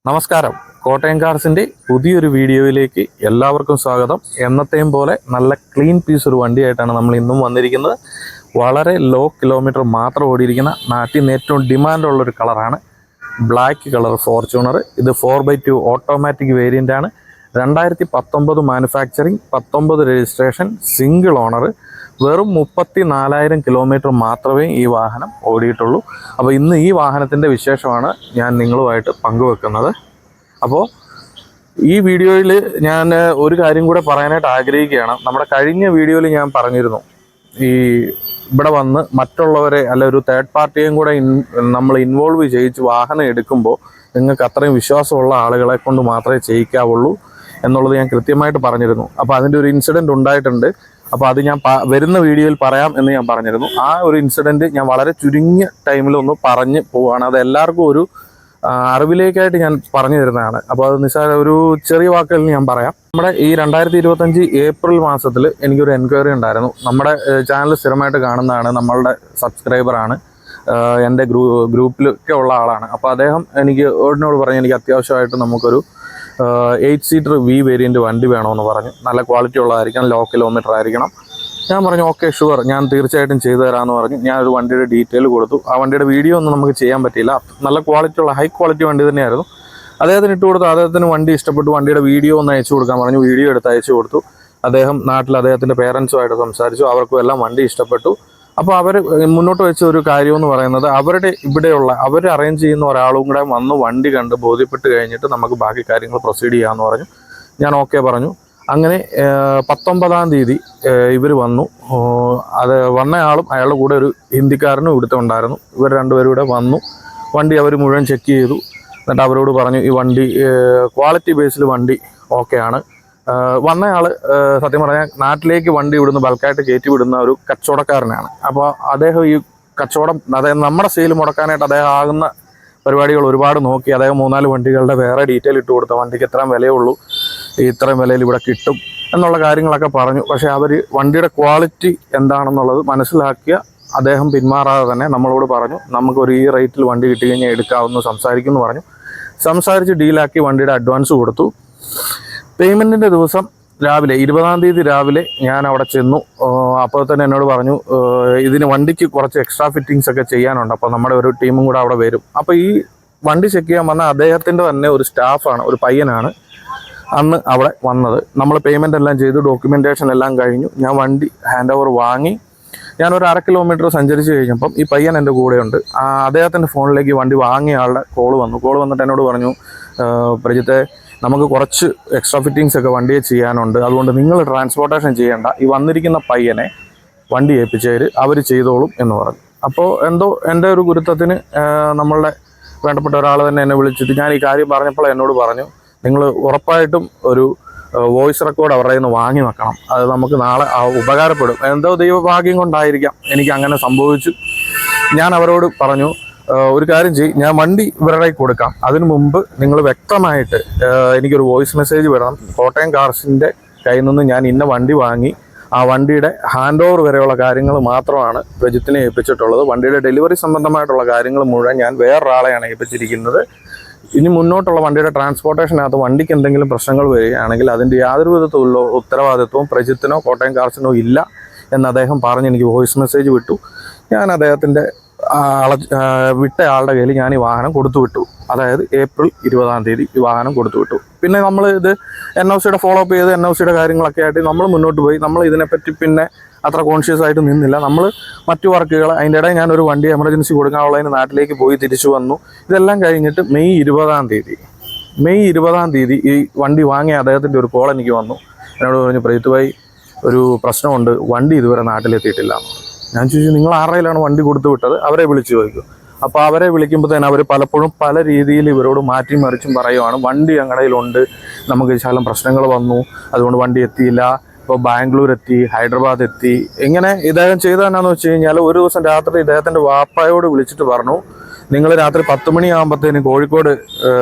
നമസ്കാരം. കോട്ടയം കാർസിൻ്റെ പുതിയൊരു വീഡിയോയിലേക്ക് എല്ലാവർക്കും സ്വാഗതം. എന്നത്തെയും പോലെ നല്ല ക്ലീൻ പീസ് ഒരു വണ്ടിയായിട്ടാണ് നമ്മൾ ഇന്നും വന്നിരിക്കുന്നത്. വളരെ ലോ കിലോമീറ്റർ മാത്രം ഓടിയിരിക്കുന്ന നാട്ടിൽ നിന്ന് ഏറ്റവും ഡിമാൻഡുള്ളൊരു കളറാണ് ബ്ലാക്ക് കളർ ഫോർച്യൂണർ. ഇത് 4x2 ഓട്ടോമാറ്റിക് വേരിയൻ്റാണ്. 2019 മാനുഫാക്ചറിങ്, 19 രജിസ്ട്രേഷൻ, സിംഗിൾ ഓണർ. വെറും 34,000 കിലോമീറ്റർ മാത്രമേ ഈ വാഹനം ഓടിയിട്ടുള്ളൂ. അപ്പോൾ ഇന്ന് ഈ വാഹനത്തിൻ്റെ വിശേഷമാണ് ഞാൻ നിങ്ങളുമായിട്ട് പങ്കുവെക്കുന്നത്. അപ്പോൾ ഈ വീഡിയോയിൽ ഞാൻ ഒരു കാര്യം കൂടെ പറയാനായിട്ട് ആഗ്രഹിക്കുകയാണ്. നമ്മുടെ കഴിഞ്ഞ വീഡിയോയിൽ ഞാൻ പറഞ്ഞിരുന്നു, ഈ ഇവിടെ വന്ന് മറ്റുള്ളവരെ അല്ല ഒരു തേർഡ് പാർട്ടിയെയും കൂടെ നമ്മൾ ഇൻവോൾവ് ചെയ്യിച്ച് വാഹനം എടുക്കുമ്പോൾ നിങ്ങൾക്ക് അത്രയും വിശ്വാസമുള്ള ആളുകളെ കൊണ്ട് മാത്രമേ ചെയ്യിക്കാവുള്ളൂ എന്നുള്ളത് ഞാൻ കൃത്യമായിട്ട് പറഞ്ഞിരുന്നു. അപ്പോൾ അതിൻ്റെ ഒരു ഇൻസിഡൻറ്റ് ഉണ്ടായിട്ടുണ്ട്. അപ്പോൾ അത് ഞാൻ വരുന്ന വീഡിയോയിൽ പറയാം എന്ന് ഞാൻ പറഞ്ഞിരുന്നു. ആ ഒരു ഇൻസിഡൻറ്റ് ഞാൻ വളരെ ചുരുങ്ങിയ ടൈമിലൊന്ന് പറഞ്ഞ് പോവുകയാണ്. അത് എല്ലാവർക്കും ഒരു അറിവിലേക്കായിട്ട് ഞാൻ പറഞ്ഞു തരുന്നതാണ്. അപ്പോൾ അത് നിസ്സാര ഒരു ചെറിയ വാക്കുകളിൽ ഞാൻ പറയാം. നമ്മുടെ ഈ 2025 ഏപ്രിൽ മാസത്തിൽ എനിക്കൊരു എൻക്വയറി ഉണ്ടായിരുന്നു. നമ്മുടെ ചാനൽ സ്ഥിരമായിട്ട് കാണുന്നതാണ്, നമ്മളുടെ സബ്സ്ക്രൈബറാണ്, എൻ്റെ ഗ്രൂപ്പിലൊക്കെ ഉള്ള ആളാണ്. അപ്പോൾ അദ്ദേഹം എന്നോട് പറഞ്ഞു, എനിക്ക് അത്യാവശ്യമായിട്ട് നമുക്കൊരു 8 സീറ്റർ വി വേരിയൻ്റ് വണ്ടി വേണമെന്ന് പറഞ്ഞു. നല്ല ക്വാളിറ്റി ഉള്ളതായിരിക്കണം, ലോ കിലോമീറ്റർ ആയിരിക്കണം. ഞാൻ പറഞ്ഞു ഓക്കെ ഷുവർ, ഞാൻ തീർച്ചയായിട്ടും ചെയ്തു തരാമെന്ന് പറഞ്ഞു. ഞാനൊരു വണ്ടിയുടെ ഡീറ്റെയിൽ കൊടുത്തു. ആ വണ്ടിയുടെ വീഡിയോ ഒന്നും നമുക്ക് ചെയ്യാൻ പറ്റിയില്ല. നല്ല ക്വാളിറ്റി ഉള്ള ഹൈ ക്വാളിറ്റി വണ്ടി തന്നെയായിരുന്നു. അദ്ദേഹത്തിന് ഇട്ട് കൊടുത്തു. അദ്ദേഹത്തിന് വണ്ടി ഇഷ്ടപ്പെട്ടു. വണ്ടിയുടെ വീഡിയോ ഒന്ന് അയച്ചു കൊടുക്കാൻ പറഞ്ഞു. വീഡിയോ എടുത്ത് അയച്ചു കൊടുത്തു. അദ്ദേഹം നാട്ടിൽ അദ്ദേഹത്തിൻ്റെ പേരൻസുമായിട്ട് സംസാരിച്ചു. അവർക്കും എല്ലാം വണ്ടി ഇഷ്ടപ്പെട്ടു. അപ്പോൾ അവർ മുന്നോട്ട് വെച്ച ഒരു കാര്യമെന്ന് പറയുന്നത്, അവരുടെ ഇവിടെയുള്ള അവർ അറേഞ്ച് ചെയ്യുന്ന ഒരാളും കൂടെ വന്ന് വണ്ടി കണ്ട് ബോധ്യപ്പെട്ട് കഴിഞ്ഞിട്ട് നമുക്ക് ബാക്കി കാര്യങ്ങൾ പ്രൊസീഡ് ചെയ്യാമെന്ന് പറഞ്ഞു. ഞാൻ ഓക്കെ പറഞ്ഞു. അങ്ങനെ 19-ാം തീയതി ഇവർ വന്നു. അത് വന്നയാളും അയാളുടെ കൂടെ ഒരു ഹിന്ദിക്കാരനും ഇവിടുത്തെ ഉണ്ടായിരുന്നു. ഇവർ രണ്ടുപേരും കൂടെ വന്നു. വണ്ടി അവർ മുഴുവൻ ചെക്ക് ചെയ്തു. എന്നിട്ട് അവരോട് പറഞ്ഞു, ഈ വണ്ടി ക്വാളിറ്റി ബേസിൽ വണ്ടി ഓക്കെയാണ്. വന്നയാൾ സത്യം പറഞ്ഞാൽ നാട്ടിലേക്ക് വണ്ടി ഇവിടുന്ന് ബൾക്കായിട്ട് കയറ്റി വിടുന്ന ഒരു കച്ചവടക്കാരനാണ്. അപ്പോൾ അദ്ദേഹം ഈ കച്ചവടം, അതായത് നമ്മുടെ സെയിൽ മുടക്കാനായിട്ട് അദ്ദേഹം ആകുന്ന പരിപാടികൾ ഒരുപാട് നോക്കി. അദ്ദേഹം 3-4 വണ്ടികളുടെ വേറെ ഡീറ്റെയിൽ ഇട്ട് കൊടുത്ത വണ്ടിക്ക് ഇത്രയും വിലയുള്ളൂ, ഇത്രയും വിലയിൽ ഇവിടെ കിട്ടും എന്നുള്ള കാര്യങ്ങളൊക്കെ പറഞ്ഞു. പക്ഷേ അവർ വണ്ടിയുടെ ക്വാളിറ്റി എന്താണെന്നുള്ളത് മനസ്സിലാക്കിയ അദ്ദേഹം പിന്മാറാതെ തന്നെ നമ്മളോട് പറഞ്ഞു, നമുക്കൊരു ഈ റേറ്റിൽ വണ്ടി കിട്ടി കഴിഞ്ഞാൽ എടുക്കാമെന്ന് സംസാരിക്കുമെന്ന് പറഞ്ഞു. സംസാരിച്ച് ഡീലാക്കി വണ്ടിയുടെ അഡ്വാൻസ് കൊടുത്തു. പേയ്മെൻറ്റിൻ്റെ ദിവസം രാവിലെ 20-ാം തീയതി രാവിലെ ഞാൻ അവിടെ ചെന്നു. അപ്പോൾ തന്നെ എന്നോട് പറഞ്ഞു, ഇതിന് വണ്ടിക്ക് കുറച്ച് എക്സ്ട്രാ ഫിറ്റിങ്സ് ഒക്കെ ചെയ്യാനുണ്ട്, അപ്പോൾ നമ്മുടെ ഒരു ടീമും കൂടെ അവിടെ വരും. അപ്പോൾ ഈ വണ്ടി ചെക്ക് ചെയ്യാൻ വന്ന അദ്ദേഹത്തിൻ്റെ തന്നെ ഒരു സ്റ്റാഫാണ്, ഒരു പയ്യനാണ് അന്ന് അവിടെ വന്നത്. നമ്മൾ പേയ്മെൻ്റ് എല്ലാം ചെയ്തു, ഡോക്യുമെൻറ്റേഷൻ എല്ലാം കഴിഞ്ഞു. ഞാൻ വണ്ടി ഹാൻഡ് ഓവർ വാങ്ങി. ഞാനൊരു 1/2 കിലോമീറ്റർ സഞ്ചരിച്ച് കഴിഞ്ഞപ്പം ഈ പയ്യൻ എൻ്റെ കൂടെയുണ്ട്. അദ്ദേഹത്തിൻ്റെ ഫോണിലേക്ക് വണ്ടി വാങ്ങിയ ആളുടെ കോൾ വന്നിട്ട് എന്നോട് പറഞ്ഞു, പ്രജിത്തെ, നമുക്ക് കുറച്ച് എക്സ്ട്രാ ഫിറ്റിങ്സ് ഒക്കെ വണ്ടിയെ ചെയ്യാനുണ്ട്, അതുകൊണ്ട് നിങ്ങൾ ട്രാൻസ്പോർട്ടേഷൻ ചെയ്യേണ്ട, ഈ വന്നിരിക്കുന്ന പയ്യനെ വണ്ടി ഏൽപ്പിച്ചവർ അവർ ചെയ്തോളും എന്ന് പറഞ്ഞു. അപ്പോൾ എന്തോ എൻ്റെ ഒരു ഗുരുത്വത്തിന് നമ്മളുടെ വേണ്ടപ്പെട്ട ഒരാൾ തന്നെ എന്നെ വിളിച്ചിട്ട് ഞാൻ ഈ കാര്യം പറഞ്ഞപ്പോൾ എന്നോട് പറഞ്ഞു, നിങ്ങൾ ഉറപ്പായിട്ടും ഒരു വോയിസ് റെക്കോർഡ് അവരുടെ നിന്ന് വാങ്ങി വെക്കണം, അത് നമുക്ക് നാളെ ഉപകാരപ്പെടും. എന്തോ ദൈവഭാഗ്യം കൊണ്ടായിരിക്കാം എനിക്ക് അങ്ങനെ സംഭവിച്ചു. ഞാൻ അവരോട് പറഞ്ഞു, ഒരു കാര്യം ചെയ്യും, ഞാൻ വണ്ടി ഇവരുടെ കൊടുക്കാം, അതിനു മുമ്പ് നിങ്ങൾ വ്യക്തമായിട്ട് എനിക്കൊരു വോയിസ് മെസ്സേജ് വിടണം. കോട്ടയം കാർസിൻ്റെ കയ്യിൽ നിന്ന് ഞാൻ ഇന്ന വണ്ടി വാങ്ങി, ആ വണ്ടിയുടെ ഹാൻഡ് ഓവർ വരെയുള്ള കാര്യങ്ങൾ മാത്രമാണ് പ്രജിത്തിനെ ഏൽപ്പിച്ചിട്ടുള്ളത്. വണ്ടിയുടെ ഡെലിവറി സംബന്ധമായിട്ടുള്ള കാര്യങ്ങൾ മുഴുവൻ ഞാൻ വേറൊരാളെയാണ് ഏൽപ്പിച്ചിരിക്കുന്നത്. ഇനി മുന്നോട്ടുള്ള വണ്ടിയുടെ ട്രാൻസ്പോർട്ടേഷനകത്ത് വണ്ടിക്ക് എന്തെങ്കിലും പ്രശ്നങ്ങൾ വരികയാണെങ്കിൽ അതിൻ്റെ യാതൊരു വിധത്തിലുള്ള ഉത്തരവാദിത്വവും പ്രജിത്തിനോ കോട്ടയം കാർസിനോ ഇല്ല എന്ന് അദ്ദേഹം പറഞ്ഞ് എനിക്ക് വോയിസ് മെസ്സേജ് വിട്ടു. ഞാൻ അദ്ദേഹത്തിൻ്റെ വിട്ടയാളുടെ കയ്യിൽ ഞാൻ ഈ വാഹനം കൊടുത്തു വിട്ടു. അതായത് ഏപ്രിൽ 20-ാം തീയതി ഈ വാഹനം കൊടുത്തു വിട്ടു. പിന്നെ നമ്മൾ ഇത് NOCയുടെ ഫോളോ അപ്പ് ചെയ്ത് NOCയുടെ കാര്യങ്ങളൊക്കെ ആയിട്ട് നമ്മൾ മുന്നോട്ട് പോയി. നമ്മൾ ഇതിനെപ്പറ്റി പിന്നെ അത്ര കോൺഷ്യസ് ആയിട്ട് നിന്നില്ല. നമ്മൾ മറ്റു വർക്കുകൾ, അതിൻ്റെ ഇടയിൽ ഞാനൊരു വണ്ടി എമർജൻസി കൊടുക്കാനുള്ളതിന് നാട്ടിലേക്ക് പോയി തിരിച്ചു വന്നു. ഇതെല്ലാം കഴിഞ്ഞിട്ട് മെയ് 20-ാം തീയതി ഈ വണ്ടി വാങ്ങിയ അദ്ദേഹത്തിൻ്റെ ഒരു കോൾ എനിക്ക് വന്നു. എന്നോട് പറഞ്ഞു, പ്രജിത്ത് ഭായി, ഒരു പ്രശ്നമുണ്ട്, വണ്ടി ഇതുവരെ നാട്ടിലെത്തിയിട്ടില്ല. ഞാൻ ചോദിച്ചു, നിങ്ങൾ ആരുടെയിലാണ് വണ്ടി കൊടുത്തു വിട്ടത്? അവരെ വിളിച്ചു ചോദിക്കും. അപ്പോൾ അവരെ വിളിക്കുമ്പോൾ തന്നെ അവർ പലപ്പോഴും പല രീതിയിൽ ഇവരോട് മാറ്റി മറിച്ചും പറയുവാണ്, വണ്ടി ഞങ്ങളുടെയിലുണ്ട്, നമുക്ക് ശകലം പ്രശ്നങ്ങൾ വന്നു, അതുകൊണ്ട് വണ്ടി എത്തിയില്ല, ഇപ്പോൾ ബാംഗ്ലൂർ എത്തി, ഹൈദരാബാദ് എത്തി. ഇങ്ങനെ ഇദ്ദേഹം ചെയ്തതെന്നാന്ന് വെച്ച് കഴിഞ്ഞാൽ, ഒരു ദിവസം രാത്രി ഇദ്ദേഹത്തിൻ്റെ വാപ്പായോട് വിളിച്ചിട്ട് പറഞ്ഞു, നിങ്ങൾ രാത്രി 10 മണിയാകുമ്പോഴത്തേനും കോഴിക്കോട്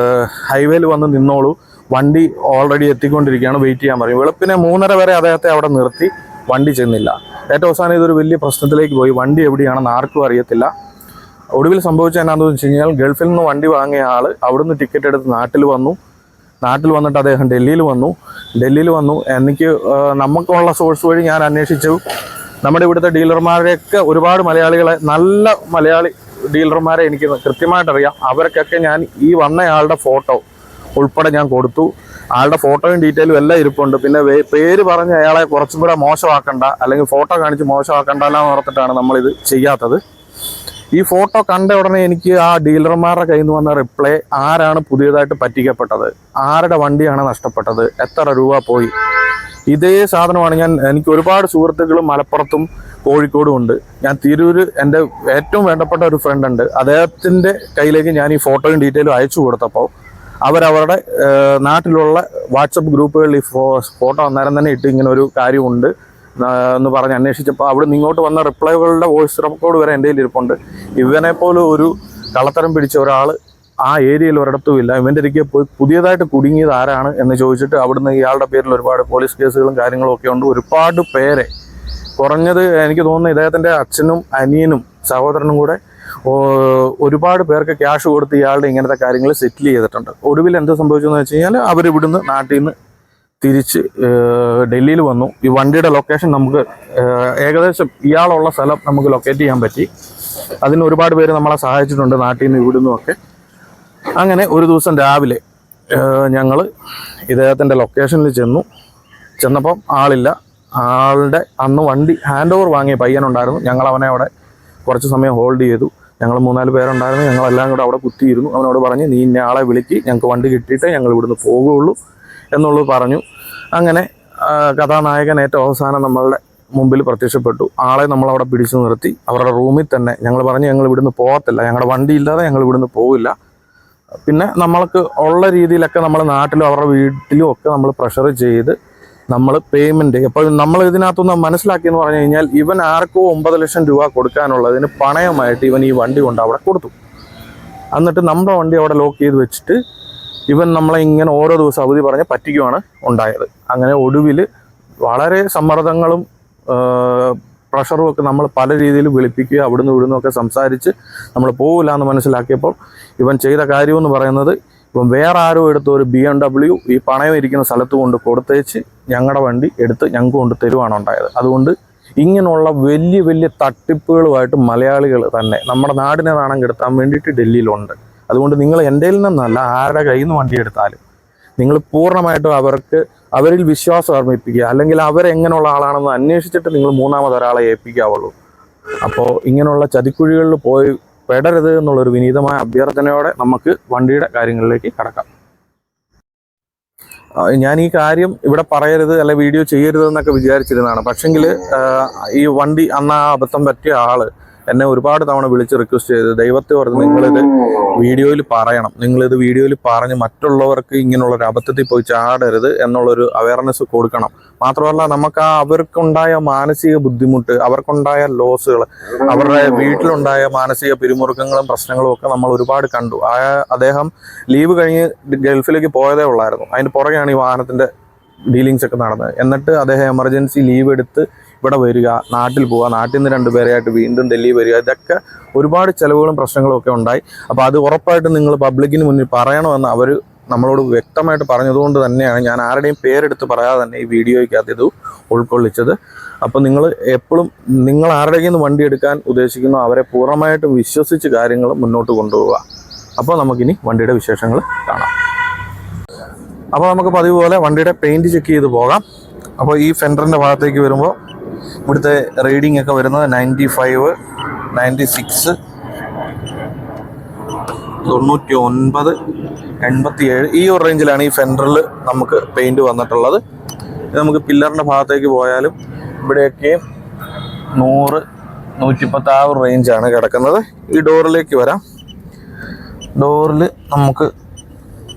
ഹൈവേയിൽ വന്ന് നിന്നോളൂ, വണ്ടി ഓൾറെഡി എത്തിക്കൊണ്ടിരിക്കുകയാണ്, വെയിറ്റ് ചെയ്യാൻ പറയും. വെളുപ്പിനെ 3:30 വരെ അദ്ദേഹത്തെ അവിടെ നിർത്തി. വണ്ടി ചെന്നില്ല. ഏറ്റവും അവസാനം ഇതൊരു വലിയ പ്രശ്നത്തിലേക്ക് പോയി. വണ്ടി എവിടെയാണെന്ന് ആർക്കും അറിയത്തില്ല. ഒടുവിൽ സംഭവിച്ചത് എന്നാന്ന് വെച്ച് കഴിഞ്ഞാൽ ഗൾഫിൽ നിന്ന് വണ്ടി വാങ്ങിയ ആൾ അവിടുന്ന് ടിക്കറ്റ് എടുത്ത് നാട്ടിൽ വന്നിട്ട് അദ്ദേഹം ഡൽഹിയിൽ വന്നു. എനിക്ക് നമുക്കുള്ള സോഴ്സ് വഴി ഞാൻ അന്വേഷിച്ചു. നമ്മുടെ ഇവിടുത്തെ ഡീലർമാരെയൊക്കെ ഒരുപാട് നല്ല മലയാളി ഡീലർമാരെ എനിക്ക് കൃത്യമായിട്ട് അറിയാം. അവർക്കൊക്കെ ഞാൻ ഈ വന്നയാളുടെ ഫോട്ടോ ഉൾപ്പെടെ ഞാൻ കൊടുത്തു. ആളുടെ ഫോട്ടോയും ഡീറ്റെയിലും എല്ലാം ഇരിപ്പുണ്ട്. പിന്നെ പേര് പറഞ്ഞ് അയാളെ കുറച്ചും കൂടെ മോശമാക്കണ്ട, അല്ലെങ്കിൽ ഫോട്ടോ കാണിച്ച് മോശമാക്കണ്ടെന്ന് ഓർത്തിട്ടാണ് നമ്മളിത് ചെയ്യാത്തത്. ഈ ഫോട്ടോ കണ്ട ഉടനെ എനിക്ക് ആ ഡീലർമാരുടെ കയ്യിൽ നിന്ന് വന്ന റിപ്ലൈ, ആരാണ് പുതിയതായിട്ട് പറ്റിക്കപ്പെട്ടത്, ആരുടെ വണ്ടിയാണ് നഷ്ടപ്പെട്ടത്, എത്ര രൂപ പോയി, ഇതേ സാധനമാണ് എനിക്ക് ഒരുപാട് സുഹൃത്തുക്കളും മലപ്പുറത്തും കോഴിക്കോടും ഉണ്ട്. ഞാൻ തിരൂർ എൻ്റെ ഏറ്റവും വേണ്ടപ്പെട്ട ഒരു ഫ്രണ്ട് ഉണ്ട്, അദ്ദേഹത്തിൻ്റെ കയ്യിലേക്ക് ഞാൻ ഈ ഫോട്ടോയും ഡീറ്റെയിലും അയച്ചു കൊടുത്തപ്പോൾ അവരവരുടെ നാട്ടിലുള്ള വാട്സപ്പ് ഗ്രൂപ്പുകളിൽ ഈ ഫോട്ടോ അന്നേരം തന്നെ ഇട്ട് ഇങ്ങനെ ഒരു കാര്യമുണ്ട് എന്ന് പറഞ്ഞ് അന്വേഷിച്ചപ്പോൾ അവിടെ നിന്ന് ഇങ്ങോട്ട് വന്ന റിപ്ലൈകളുടെ വോയിസ് റെക്കോർഡ് വരെ എൻ്റെ കയ്യിൽ ഇരിപ്പുണ്ട്. ഇവനെപ്പോലും ഒരു കള്ളത്തരം പിടിച്ച ഒരാൾ ആ ഏരിയയിൽ ഒരിടത്തും ഇല്ല. ഇവൻ്റെ ഇരിക്കെ പോയി പുതിയതായിട്ട് കുടുങ്ങിയത് ആരാണ് എന്ന് ചോദിച്ചിട്ട് അവിടുന്ന് ഇയാളുടെ പേരിൽ ഒരുപാട് പോലീസ് കേസുകളും കാര്യങ്ങളും ഒക്കെ ഉണ്ട്. ഒരുപാട് പേരെ, കുറഞ്ഞത് എനിക്ക് തോന്നുന്നു ഇദ്ദേഹത്തിൻ്റെ അച്ഛനും അനിയനും സഹോദരനും കൂടെ ഒരുപാട് പേർക്ക് ക്യാഷ് കൊടുത്ത് ഇയാളുടെ ഇങ്ങനത്തെ കാര്യങ്ങൾ സെറ്റിൽ ചെയ്തിട്ടുണ്ട്. ഒടുവിൽ എന്ത് സംഭവിച്ചെന്ന് വെച്ച് കഴിഞ്ഞാൽ അവരിവിടുന്ന് നാട്ടിൽ നിന്ന് തിരിച്ച് ഡൽഹിയിൽ വന്നു. ഈ വണ്ടിയുടെ ലൊക്കേഷൻ നമുക്ക് ഏകദേശം ഇയാളുള്ള സ്ഥലം നമുക്ക് ലൊക്കേറ്റ് ചെയ്യാൻ പറ്റി. അതിന് ഒരുപാട് പേര് നമ്മളെ സഹായിച്ചിട്ടുണ്ട്, നാട്ടിൽ നിന്ന് ഇവിടുന്നുമൊക്കെ. അങ്ങനെ ഒരു ദിവസം രാവിലെ ഞങ്ങൾ ഇദ്ദേഹത്തിൻ്റെ ലൊക്കേഷനിൽ ചെന്നപ്പം ആളില്ല. ആളുടെ അന്ന് വണ്ടി ഹാൻഡ് ഓവർ വാങ്ങിയ പയ്യനുണ്ടായിരുന്നു. ഞങ്ങൾ അവനെ അവിടെ കുറച്ച് സമയം ഹോൾഡ് ചെയ്തു. ഞങ്ങൾ 3-4 പേരുണ്ടായിരുന്നു. ഞങ്ങളെല്ലാം കൂടെ അവിടെ കുത്തിയിരുന്നു. അവനോട് പറഞ്ഞ്, നീ ഇന്ന ആളെ വിളിക്ക്, ഞങ്ങൾക്ക് വണ്ടി കിട്ടിയിട്ടേ ഞങ്ങൾ ഇവിടുന്ന് പോകുകയുള്ളൂ എന്നുള്ളത് പറഞ്ഞു. അങ്ങനെ കഥാനായകൻ ഏറ്റവും അവസാനം നമ്മളുടെ മുമ്പിൽ പ്രത്യക്ഷപ്പെട്ടു. ആളെ നമ്മളവിടെ പിടിച്ചു നിർത്തി. അവരുടെ റൂമിൽ തന്നെ ഞങ്ങൾ പറഞ്ഞു, ഞങ്ങൾ ഇവിടുന്ന് പോകത്തില്ല, ഞങ്ങളുടെ വണ്ടി ഇല്ലാതെ ഞങ്ങൾ ഇവിടുന്ന് പോകില്ല. പിന്നെ നമ്മൾക്ക് ഉള്ള രീതിയിലൊക്കെ നമ്മൾ നാട്ടിലും അവരുടെ വീട്ടിലും ഒക്കെ നമ്മൾ പ്രഷർ ചെയ്ത് നമ്മൾ പേയ്മെൻറ്റ്, അപ്പോൾ നമ്മൾ ഇതിനകത്തൊന്ന് മനസ്സിലാക്കിയെന്ന് പറഞ്ഞു കഴിഞ്ഞാൽ, ഇവൻ ആർക്കോ 9 ലക്ഷം രൂപ കൊടുക്കാനുള്ളതിന് പണയമായിട്ട് ഇവൻ ഈ വണ്ടി കൊണ്ട് അവിടെ കൊടുത്തു. എന്നിട്ട് നമ്മുടെ വണ്ടി അവിടെ ലോക്ക് ചെയ്ത് വെച്ചിട്ട് ഇവൻ നമ്മളെ ഇങ്ങനെ ഓരോ ദിവസം അവധി പറഞ്ഞ് പറ്റിക്കുവാണ് ഉണ്ടായത്. അങ്ങനെ ഒടുവിൽ വളരെ സമ്മർദ്ദങ്ങളും പ്രഷറും ഒക്കെ നമ്മൾ പല രീതിയിൽ വിളിപ്പിക്കുക, അവിടുന്ന് ഇവിടുന്നൊക്കെ സംസാരിച്ച് നമ്മൾ പോകില്ല എന്ന് മനസ്സിലാക്കിയപ്പോൾ ഇവൻ ചെയ്ത കാര്യമെന്ന് പറയുന്നത്, ഇപ്പം വേറെ ആരോ എടുത്ത ഒരു BMW ഈ പണയം ഇരിക്കുന്ന സ്ഥലത്ത് കൊണ്ട് കൊടുത്തേച്ച് ഞങ്ങളുടെ വണ്ടി എടുത്ത് ഞങ്ങൾക്ക് കൊണ്ട് തരുവാണ് ഉണ്ടായത്. അതുകൊണ്ട് ഇങ്ങനെയുള്ള വലിയ വലിയ തട്ടിപ്പുകളുമായിട്ട് മലയാളികൾ തന്നെ നമ്മുടെ നാടിനെ നാണം കെടുത്താൻ വേണ്ടിയിട്ട് ഡൽഹിയിലുണ്ട്. അതുകൊണ്ട് നിങ്ങൾ എൻ്റെ നിന്നല്ല, ആരുടെ കയ്യിൽ നിന്ന് വണ്ടി എടുത്താലും നിങ്ങൾ പൂർണ്ണമായിട്ടും അവരിൽ വിശ്വാസം അർപ്പിക്കുക, അല്ലെങ്കിൽ അവരെങ്ങനെയുള്ള ആളാണെന്ന് അന്വേഷിച്ചിട്ട് നിങ്ങൾ മൂന്നാമതൊരാളെ ഏൽപ്പിക്കാവുള്ളൂ. അപ്പോൾ ഇങ്ങനെയുള്ള ചതിക്കുഴികളിൽ പോയി പെടരുത് എന്നുള്ളൊരു വിനീതമായ അഭ്യർത്ഥനയോടെ നമുക്ക് വണ്ടിയുടെ കാര്യങ്ങളിലേക്ക് കടക്കാം. ഞാൻ ഈ കാര്യം ഇവിടെ പറയരുത്, അല്ലെ വീഡിയോ ചെയ്യരുത് എന്നൊക്കെ വിചാരിച്ചിരുന്നതാണ്. പക്ഷെങ്കിൽ ഈ വണ്ടി അന്ന് ആ അബദ്ധം പറ്റിയ ആള് എന്നെ ഒരുപാട് തവണ വിളിച്ച് റിക്വസ്റ്റ് ചെയ്ത്, ദൈവത്തെ ഓർത്ത് നിങ്ങളിത് വീഡിയോയിൽ പറയണം, നിങ്ങളിത് വീഡിയോയിൽ പറഞ്ഞ് മറ്റുള്ളവർക്ക് ഇങ്ങനെയുള്ളൊരു അബദ്ധത്തിൽ പോയി ചാടരുത് എന്നുള്ളൊരു അവയർനെസ് കൊടുക്കണം. മാത്രമല്ല, നമുക്ക് അവർക്കുണ്ടായ മാനസിക ബുദ്ധിമുട്ട്, അവർക്കുണ്ടായ ലോസുകൾ, അവരുടെ വീട്ടിലുണ്ടായ മാനസിക പിരിമുറുക്കങ്ങളും പ്രശ്നങ്ങളും ഒക്കെ നമ്മൾ ഒരുപാട് കണ്ടു. അദ്ദേഹം ലീവ് കഴിഞ്ഞ് ഗൾഫിലേക്ക് പോയതേ ഉള്ളായിരുന്നു. അതിൻ്റെ പുറകെയാണ് ഈ വാഹനത്തിൻ്റെ ഡീലിങ്സ് ഒക്കെ നടന്നത്. എന്നിട്ട് അദ്ദേഹം എമർജൻസി ലീവ് എടുത്ത് ഇവിടെ വരിക, നാട്ടിൽ പോവുക, നാട്ടിൽ നിന്ന് 2 പേരെയായിട്ട് വീണ്ടും ഡൽഹി വരിക, ഇതൊക്കെ ഒരുപാട് ചിലവുകളും പ്രശ്നങ്ങളും ഒക്കെ ഉണ്ടായി. അപ്പോൾ അത് ഉറപ്പായിട്ടും നിങ്ങൾ പബ്ലിക്കിന് മുന്നിൽ പറയണമെന്ന് അവർ നമ്മളോട് വ്യക്തമായിട്ട് പറഞ്ഞതുകൊണ്ട് തന്നെയാണ് ഞാൻ ആരുടെയും പേരെടുത്ത് പറയാതെ തന്നെ ഈ വീഡിയോയ്ക്കകത്ത് ഇത് ഉൾക്കൊള്ളിച്ചത്. അപ്പോൾ നിങ്ങൾ എപ്പോഴും നിങ്ങൾ ആരുടെയും നിന്ന് വണ്ടി എടുക്കാൻ ഉദ്ദേശിക്കുന്നു അവരെ പൂർണ്ണമായിട്ടും വിശ്വസിച്ച് കാര്യങ്ങൾ മുന്നോട്ട് കൊണ്ടുപോവുക. അപ്പോൾ നമുക്കിനി വണ്ടിയുടെ വിശേഷങ്ങൾ കാണാം. അപ്പോൾ നമുക്ക് പതിവ് പോലെ വണ്ടിയുടെ പെയിൻറ്റ് ചെക്ക് ചെയ്ത് പോകാം. അപ്പോൾ ഈ ഫെൻഡറിൻ്റെ ഭാഗത്തേക്ക് വരുമ്പോൾ ഇവിടുത്തെ റീഡിംഗ് ഒക്കെ വരുന്നത് 95, 96, 99, 87 ഈ ഒരു റേഞ്ചിലാണ് ഈ ഫെൻഡറിൽ നമുക്ക് പെയിൻറ്റ് വന്നിട്ടുള്ളത്. നമുക്ക് പില്ലറിൻ്റെ ഭാഗത്തേക്ക് പോയാലും ഇവിടെയൊക്കെ 100, 110 ആ ഒരു റേഞ്ചാണ് കിടക്കുന്നത്. ഈ ഡോറിലേക്ക് വരാം. ഡോറിൽ നമുക്ക്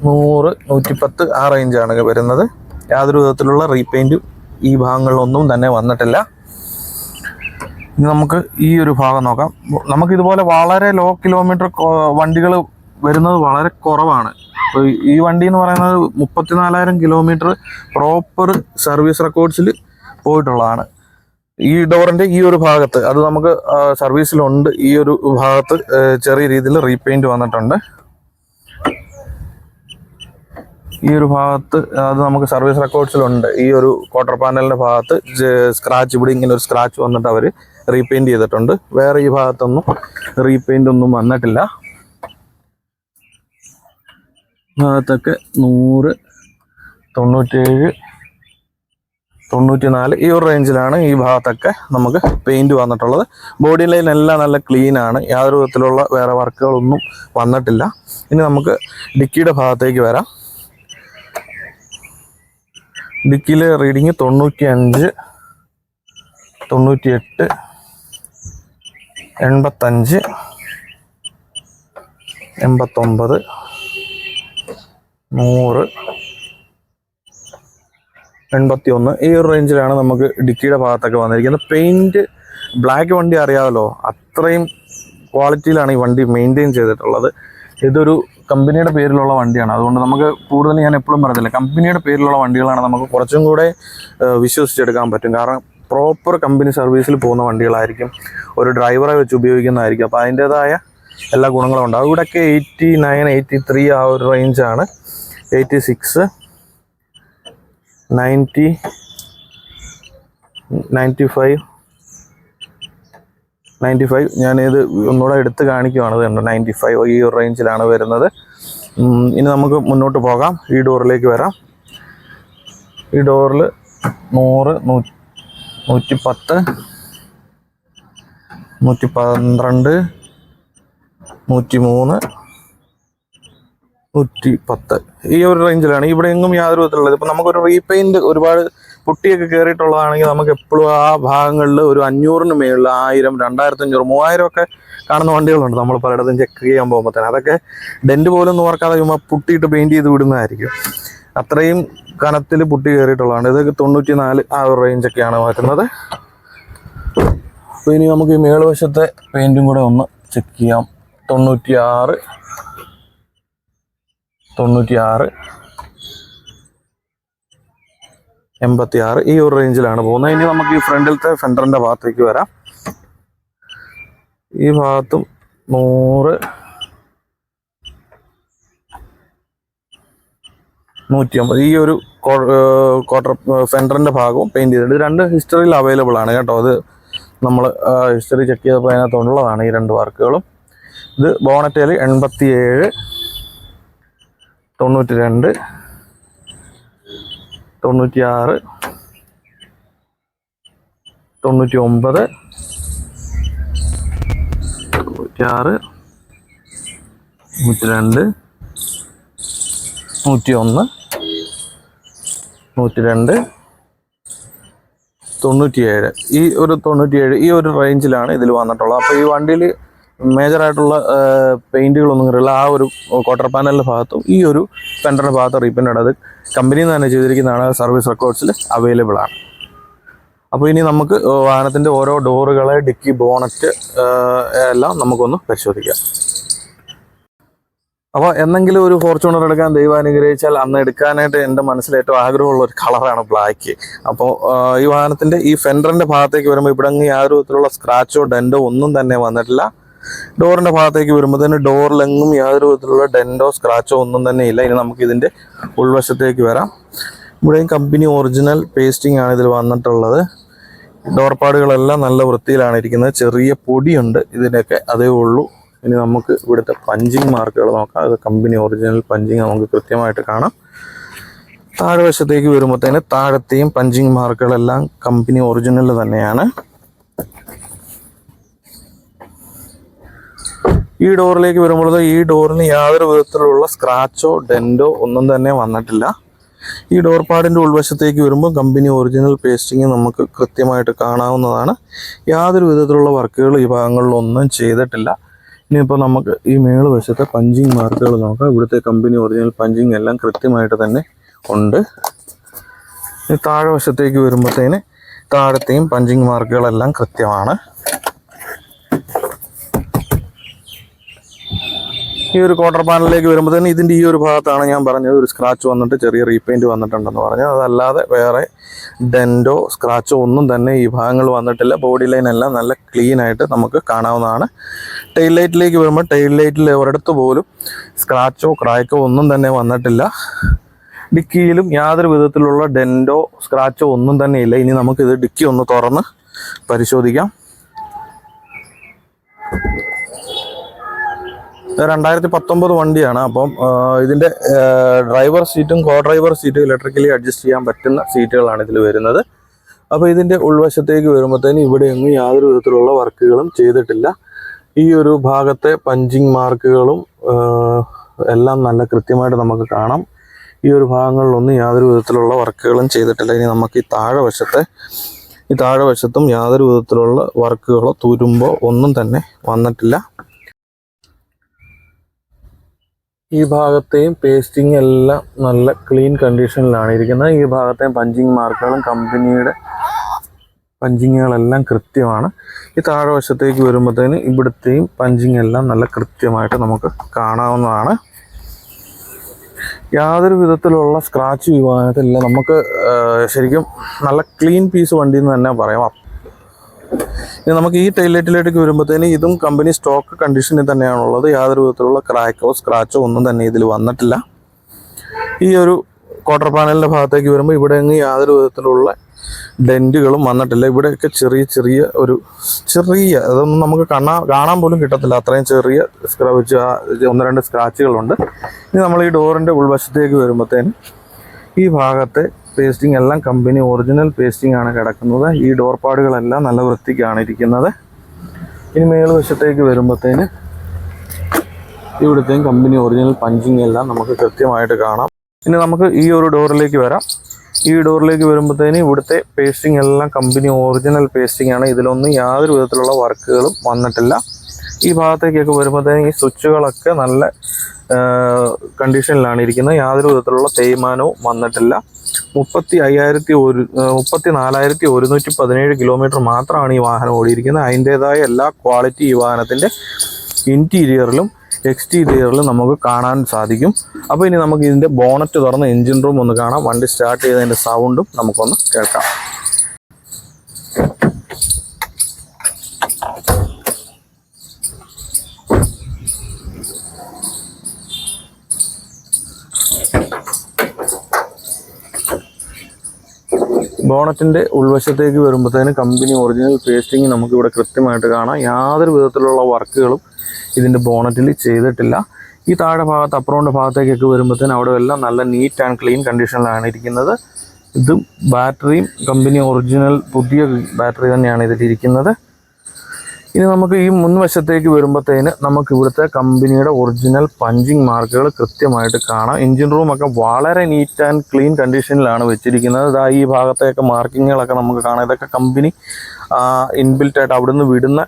100, 110 ആ റേഞ്ചാണ് വരുന്നത്. യാതൊരു വിധത്തിലുള്ള റീപെയിൻറ്റും ഈ ഭാഗങ്ങളിലൊന്നും തന്നെ വന്നിട്ടില്ല. ഇനി നമുക്ക് ഈ ഒരു ഭാഗം നോക്കാം. നമുക്കിതുപോലെ വളരെ ലോ കിലോമീറ്റർ വണ്ടികൾ വരുന്നത് വളരെ കുറവാണ്. അപ്പോൾ ഈ വണ്ടി എന്ന് പറയുന്നത് 34,000 കിലോമീറ്റർ പ്രോപ്പർ സർവീസ് റെക്കോർഡ്സിൽ പോയിട്ടുള്ളതാണ്. ഈ ഡോറിന്റെ ഈ ഒരു ഭാഗത്ത് അത് നമുക്ക് സർവീസിലുണ്ട്. ഈ ഒരു ഭാഗത്ത് ചെറിയ രീതിയിൽ റീപെയിന്റ് വന്നിട്ടുണ്ട്. ഈ ഒരു ഭാഗത്ത് അത് നമുക്ക് സർവീസ് റെക്കോർഡ്സിലുണ്ട്. ഈ ഒരു ക്വാർട്ടർ പാനലിന്റെ ഭാഗത്ത് സ്ക്രാച്ച്, ഇവിടെ ഇങ്ങനെ ഒരു സ്ക്രാച്ച് വന്നിട്ട് അവർ റീപെയിന്റ് ചെയ്തിട്ടുണ്ട്. വേറെ ഈ ഭാഗത്തൊന്നും റീപെയിന്റ് ഒന്നും വന്നിട്ടില്ല. ഭാഗത്തൊക്കെ 100, 97, 94 ഈ ഒരു റേഞ്ചിലാണ് ഈ ഭാഗത്തൊക്കെ നമുക്ക് പെയിന്റ് വന്നിട്ടുള്ളത്. ബോഡി ലൈൻ എല്ലാം നല്ല ക്ലീൻ ആണ്, യാതൊരു വിധത്തിലുള്ള വേറെ വർക്കുകളൊന്നും വന്നിട്ടില്ല. ഇനി നമുക്ക് ഡിക്കിയുടെ ഭാഗത്തേക്ക് വരാം. ഡിക്കിയിലെ റീഡിങ് 95, 98, 85, 89, 100, 81 ഈ ഒരു റേഞ്ചിലാണ് നമുക്ക് ഡിക്കിയുടെ ഭാഗത്തൊക്കെ വന്നിരിക്കുന്നത്. പെയിന്റ് ബ്ലാക്ക് വണ്ടി അറിയാമല്ലോ, അത്രയും ക്വാളിറ്റിയിലാണ് ഈ വണ്ടി മെയിൻറ്റെയിൻ ചെയ്തിട്ടുള്ളത്. ഇതൊരു കമ്പനിയുടെ പേരിലുള്ള വണ്ടിയാണ്. അതുകൊണ്ട് നമുക്ക് കൂടുതൽ, ഞാൻ എപ്പോഴും പറയത്തില്ല, കമ്പനിയുടെ പേരിലുള്ള വണ്ടികളാണ് നമുക്ക് കുറച്ചും കൂടെ വിശ്വസിച്ചെടുക്കാൻ പറ്റും. കാരണം പ്രോപ്പർ കമ്പനി സർവീസിൽ പോകുന്ന വണ്ടികളായിരിക്കും, ഒരു ഡ്രൈവറെ വെച്ച് ഉപയോഗിക്കുന്നതായിരിക്കും. അപ്പോൾ അതിൻ്റേതായ എല്ലാ ഗുണങ്ങളും ഉണ്ടാകും. ഇവിടെയൊക്കെ 89, 83 ആ ഒരു റേഞ്ചാണ്. 86, 90, 95 ഞാനിത് ഒന്നുകൂടെ എടുത്ത് കാണിക്കുവാണ്. ഇത് 95 ഈ ഒരു റേഞ്ചിലാണ് വരുന്നത്. ഇനി നമുക്ക് മുന്നോട്ട് പോകാം. ഈ ഡോറിലേക്ക് വരാം. ഈ ഡോറിൽ 100, 110, 112, 103, 110 ഈ ഒരു റേഞ്ചിലാണ്. ഇവിടെ എങ്ങും യാതൊരു വിധത്തിലുള്ളത്. ഇപ്പം നമുക്കൊരു റീപെയിൻറ്റ് ഒരുപാട് പുട്ടിയൊക്കെ കയറിയിട്ടുള്ളതാണെങ്കിൽ നമുക്ക് എപ്പോഴും ആ ഭാഗങ്ങളിൽ ഒരു 500-ന് മേളിൽ 1000, 2500, 3000 ഒക്കെ കാണുന്ന വണ്ടികളുണ്ട്. നമ്മൾ പലയിടത്തും ചെക്ക് ചെയ്യാൻ പോകുമ്പോഴത്തേന് അതൊക്കെ ഡെൻറ്റ് പോലും നോർക്കാതെ ചുമ്മാ പുട്ടിയിട്ട് പെയിൻറ്റ് ചെയ്ത് വിടുന്നതായിരിക്കും. അത്രയും കനത്തിൽ പുട്ടി കയറിയിട്ടുള്ളതാണ്. ഇത് 94 ആ ഒരു റേഞ്ചൊക്കെയാണ് വരുന്നത്. അപ്പോൾ ഇനി നമുക്ക് ഈ മേളുവശത്തെ പെയിൻറ്റും കൂടെ ഒന്ന് ചെക്ക് ചെയ്യാം. 96, 86 ഈ ഒരു റേഞ്ചിലാണ് പോകുന്നത്. ഇനി നമുക്ക് ഈ ഫ്രണ്ടിലത്തെ ഫെൻഡറിൻ്റെ ഭാഗത്തേക്ക് വരാം. ഈ ഭാഗത്തും 100, 150 ഈ ഒരു ക്വാർട്ടർ ഫെൻഡറിൻ്റെ ഭാഗവും പെയിൻറ്റ് ചെയ്തിട്ടുണ്ട്. 2 ഹിസ്റ്ററിയിൽ അവൈലബിൾ ആണ് കേട്ടോ. അത് നമ്മൾ ഹിസ്റ്ററി ചെക്ക് ചെയ്തപ്പോൾ അതിനകത്തുള്ളതാണ് ഈ 2 വർക്കുകളും. ഇത് ബോണറ്റേൽ 87, 92, 96, 99, 96, 102, 101, 102, 97 ഈ ഒരു 97 ഈ ഒരു റേഞ്ചിലാണ് ഇതിൽ വന്നിട്ടുള്ളത്. അപ്പോൾ ഈ വണ്ടിയിൽ മേജറായിട്ടുള്ള പെയിൻറ്റുകളൊന്നും കയറില്ല. ആ ഒരു ക്വാർട്ടർ പാനലിൻ്റെ ഭാഗത്തും ഈ ഒരു ഫെൻഡറിൻ്റെ ഭാഗത്ത് റീപെയിൻ്റ് അത് കമ്പനിയിൽ നിന്ന് തന്നെ ചെയ്തിരിക്കുന്നതാണ്. സർവീസ് റെക്കോർഡ്സിൽ അവൈലബിൾ ആണ്. അപ്പോൾ ഇനി നമുക്ക് വാഹനത്തിൻ്റെ ഓരോ ഡോറുകളെ, ഡിക്കി, ബോണറ്റ് എല്ലാം നമുക്കൊന്ന് പരിശോധിക്കാം. അപ്പോൾ എന്തെങ്കിലും ഒരു ഫോർച്യൂണർ എടുക്കാൻ ദൈവം അനുഗ്രഹിച്ചാൽ അന്ന് എടുക്കാനായിട്ട് എൻ്റെ മനസ്സിൽ ഏറ്റവും ആഗ്രഹമുള്ള ഒരു കളറാണ് ബ്ലാക്ക്. അപ്പോൾ ഈ വാഹനത്തിൻ്റെ ഈ ഫെൻഡറിൻ്റെ ഭാഗത്തേക്ക് വരുമ്പോൾ ഇവിടെ യാതൊരു വിധത്തിലുള്ള സ്ക്രാച്ചോ ഡെൻറ്റോ ഒന്നും തന്നെ വന്നിട്ടില്ല. ഡോറിൻ്റെ ഭാഗത്തേക്ക് വരുമ്പോഴത്തേന് ഡോറിലെങ്ങും യാതൊരു വിധത്തിലുള്ള ഡെൻറ്റോ സ്ക്രാച്ചോ ഒന്നും തന്നെ ഇല്ല. ഇനി നമുക്ക് ഇതിൻ്റെ ഉൾവശത്തേക്ക് വരാം. ഇവിടെയും കമ്പനി ഒറിജിനൽ പേസ്റ്റിംഗ് ആണ് ഇതിൽ വന്നിട്ടുള്ളത്. ഡോർപാടുകളെല്ലാം നല്ല വൃത്തിയിലാണ് ഇരിക്കുന്നത്. ചെറിയ പൊടിയുണ്ട് ഇതിനൊക്കെ, അതേ ഉള്ളൂ. ഇനി നമുക്ക് ഇവിടുത്തെ പഞ്ചിങ് മാർക്കുകൾ നോക്കാം. അത് കമ്പനി ഒറിജിനൽ പഞ്ചിങ് നമുക്ക് കൃത്യമായിട്ട് കാണാം. താഴെ വശത്തേക്ക് വരുമ്പോഴത്തേന് താഴത്തെയും പഞ്ചിങ് മാർക്കുകളെല്ലാം കമ്പനി ഒറിജിനൽ തന്നെയാണ്. ഈ ഡോറിലേക്ക് വരുമ്പോൾ ഈ ഡോറിന് യാതൊരു വിധത്തിലുള്ള സ്ക്രാച്ചോ ഡെൻറ്റോ ഒന്നും തന്നെ വന്നിട്ടില്ല. ഈ ഡോർ പാഡിൻ്റെ ഉൾവശത്തേക്ക് വരുമ്പോൾ കമ്പനി ഒറിജിനൽ പേസ്റ്റിങ് നമുക്ക് കൃത്യമായിട്ട് കാണാവുന്നതാണ്. യാതൊരു വിധത്തിലുള്ള വർക്കുകൾ ഈ ഭാഗങ്ങളിലൊന്നും ചെയ്തിട്ടില്ല. ഇനിയിപ്പോൾ നമുക്ക് ഈ മേളുവശത്തെ പഞ്ചിങ് മാർക്കുകൾ നോക്കാം. ഇവിടുത്തെ കമ്പനി ഒറിജിനൽ പഞ്ചിങ് എല്ലാം കൃത്യമായിട്ട് തന്നെ ഉണ്ട്. ഈ താഴെ വശത്തേക്ക് വരുമ്പോഴത്തേന് താഴത്തെയും പഞ്ചിങ് മാർക്കുകളെല്ലാം കൃത്യമാണ്. ഈ ഒരു ക്വാർട്ടർ പാനലിലേക്ക് വരുമ്പോൾ തന്നെ ഇതിൻ്റെ ഈ ഒരു ഭാഗത്താണ് ഞാൻ പറഞ്ഞത് ഒരു സ്ക്രാച്ച് വന്നിട്ട് ചെറിയ റീപെയിൻറ്റ് വന്നിട്ടുണ്ടെന്ന് പറഞ്ഞത്. അതല്ലാതെ വേറെ ഡെൻറ്റോ സ്ക്രാച്ചോ ഒന്നും തന്നെ ഈ ഭാഗങ്ങൾ വന്നിട്ടില്ല. ബോഡി ലൈൻ എല്ലാം നല്ല ക്ലീൻ ആയിട്ട് നമുക്ക് കാണാവുന്നതാണ്. ടെയിൽ ലൈറ്റിലേക്ക് വരുമ്പോൾ ടെയിൽ ലൈറ്റിൽ ഒരിടത്ത് പോലും സ്ക്രാച്ചോ ക്രാക്കോ ഒന്നും തന്നെ വന്നിട്ടില്ല. ഡിക്കിയിലും യാതൊരു വിധത്തിലുള്ള ഡെൻറ്റോ സ്ക്രാച്ചോ ഒന്നും തന്നെ ഇല്ല. ഇനി നമുക്കിത് ഡിക്കി ഒന്ന് തുറന്ന് പരിശോധിക്കാം. 2019 വണ്ടിയാണ്. അപ്പം ഇതിൻ്റെ ഡ്രൈവർ സീറ്റും കോ ഡ്രൈവർ സീറ്റും ഇലക്ട്രിക്കലി അഡ്ജസ്റ്റ് ചെയ്യാൻ പറ്റുന്ന സീറ്റുകളാണ് ഇതിൽ വരുന്നത്. അപ്പോൾ ഇതിൻ്റെ ഉൾവശത്തേക്ക് വരുമ്പോഴത്തേനും ഇവിടെയൊന്നും യാതൊരു വിധത്തിലുള്ള വർക്കുകളും ചെയ്തിട്ടില്ല. ഈ ഒരു ഭാഗത്തെ പഞ്ചിങ് മാർക്കുകളും എല്ലാം നല്ല കൃത്യമായിട്ട് നമുക്ക് കാണാം. ഈ ഒരു ഭാഗങ്ങളിലൊന്നും യാതൊരു വിധത്തിലുള്ള വർക്കുകളും ചെയ്തിട്ടില്ല. ഇനി നമുക്ക് ഈ താഴെവശത്തും യാതൊരു വിധത്തിലുള്ള വർക്കുകളോ തുരുമ്പോ ഒന്നും തന്നെ വന്നിട്ടില്ല. ഈ ഭാഗത്തെയും പേസ്റ്റിംഗ് എല്ലാം നല്ല ക്ലീൻ കണ്ടീഷനിലാണ് ഇരിക്കുന്നത്. ഈ ഭാഗത്തെയും പഞ്ചിങ് മാർക്കുകളും കമ്പനിയുടെ പഞ്ചിങ്ങുകളെല്ലാം കൃത്യമാണ്. ഈ താഴെവശത്തേക്ക് വരുമ്പോഴത്തേന് ഇവിടുത്തെയും പഞ്ചിങ് എല്ലാം നല്ല കൃത്യമായിട്ട് നമുക്ക് കാണാവുന്നതാണ്. യാതൊരു വിധത്തിലുള്ള സ്ക്രാച്ച് വിഭാഗത്തില്ല. നമുക്ക് ശരിക്കും നല്ല ക്ലീൻ പീസ് വണ്ടി എന്ന് തന്നെ പറയാം. ഇനി നമുക്ക് ഈ ടൈലൈറ്റിലേക്ക് വരുമ്പോഴത്തേന് ഇതും കമ്പനി സ്റ്റോക്ക് കണ്ടീഷനിൽ തന്നെയാണുള്ളത്. യാതൊരു വിധത്തിലുള്ള ക്രാക്കോ സ്ക്രാച്ചോ ഒന്നും തന്നെ ഇതിൽ വന്നിട്ടില്ല. ഈ ഒരു ക്വാർട്ടർ പാനലിൻ്റെ ഭാഗത്തേക്ക് വരുമ്പോൾ ഇവിടെ യാതൊരു വിധത്തിലുള്ള ഡെൻറ്റുകളും വന്നിട്ടില്ല. ഇവിടെയൊക്കെ ചെറിയ അതൊന്നും നമുക്ക് കാണാൻ പോലും കിട്ടത്തില്ല. അത്രയും ചെറിയ സ്ക്രാച്ച് 1-2 സ്ക്രാച്ചുകളുണ്ട്. ഇനി നമ്മൾ ഈ ഡോറിൻ്റെ ഉൾവശത്തേക്ക് വരുമ്പോഴത്തേനും ഈ ഭാഗത്തെ പേസ്റ്റിംഗ് എല്ലാം കമ്പനി ഒറിജിനൽ പേസ്റ്റിംഗ് ആണ് കിടക്കുന്നത്. ഈ ഡോർ പാടുകളെല്ലാം നല്ല വൃത്തിക്കാണ് ഇരിക്കുന്നത്. ഇനി മേൽവശത്തേക്ക് വരുമ്പോഴത്തേന് ഇവിടുത്തെയും കമ്പനി ഒറിജിനൽ പഞ്ചിങ് എല്ലാം നമുക്ക് കൃത്യമായിട്ട് കാണാം. ഇനി നമുക്ക് ഈ ഒരു ഡോറിലേക്ക് വരാം. ഈ ഡോറിലേക്ക് വരുമ്പോഴത്തേന് ഇവിടുത്തെ പേസ്റ്റിംഗ് എല്ലാം കമ്പനി ഒറിജിനൽ പേസ്റ്റിംഗ് ആണ്. ഇതിലൊന്നും യാതൊരു വിധത്തിലുള്ള വർക്കുകളും വന്നിട്ടില്ല. ഈ ഭാഗത്തേക്കൊക്കെ വരുമ്പോഴത്തേന് ഈ സ്വിച്ചുകളൊക്കെ നല്ല കണ്ടീഷനിലാണ് ഇരിക്കുന്നത്. യാതൊരു വിധത്തിലുള്ള തേയ്മാനവും വന്നിട്ടില്ല. 34,117 കിലോമീറ്റർ മാത്രമാണ് ഈ വാഹനം ഓടിയിരിക്കുന്നത്. അതിൻ്റേതായ എല്ലാ ക്വാളിറ്റി ഈ വാഹനത്തിൻ്റെ ഇൻറ്റീരിയറിലും എക്സ്റ്റീരിയറിലും നമുക്ക് കാണാൻ സാധിക്കും. അപ്പോൾ ഇനി നമുക്ക് ഇതിൻ്റെ ബോണറ്റ് തുറന്ന് എൻജിൻ റൂം ഒന്ന് കാണാം. വണ്ടി സ്റ്റാർട്ട് ചെയ്തതിൻ്റെ സൗണ്ടും നമുക്കൊന്ന് കേൾക്കാം. ബോണറ്റിൻ്റെ ഉൾവശത്തേക്ക് വരുമ്പോഴത്തേന് കമ്പനി ഒറിജിനൽ പേസ്റ്റിംഗ് നമുക്കിവിടെ കൃത്യമായിട്ട് കാണാം. യാതൊരു വിധത്തിലുള്ള വർക്കുകളും ഇതിൻ്റെ ബോണറ്റിൽ ചെയ്തിട്ടില്ല. ഈ താഴെ ഭാഗത്ത് അപ്പുറോണ്ട് ഭാഗത്തേക്കൊക്കെ വരുമ്പോഴത്തേന് അവിടെ എല്ലാം നല്ല നീറ്റ് ആൻഡ് ക്ലീൻ കണ്ടീഷനിലാണ് ഇരിക്കുന്നത്. ഇത് ബാറ്ററിയും കമ്പനി ഒറിജിനൽ പുതിയ ബാറ്ററി തന്നെയാണ് ഇതിലിരിക്കുന്നത്. ഇനി നമുക്ക് ഈ മുൻവശത്തേക്ക് വരുമ്പോഴത്തേന് നമുക്ക് ഇവിടുത്തെ കമ്പനിയുടെ ഒറിജിനൽ പഞ്ചിങ് മാർക്കുകൾ കൃത്യമായിട്ട് കാണാം. എൻജിൻ റൂമൊക്കെ വളരെ നീറ്റ് ആൻഡ് ക്ലീൻ കണ്ടീഷനിലാണ് വെച്ചിരിക്കുന്നത്. ഇതാ ഈ ഭാഗത്തെയൊക്കെ മാർക്കിങ്ങുകളൊക്കെ നമുക്ക് കാണാം. ഇതൊക്കെ കമ്പനി ഇൻബിൽറ്റായിട്ട് അവിടെ നിന്ന് വിടുന്ന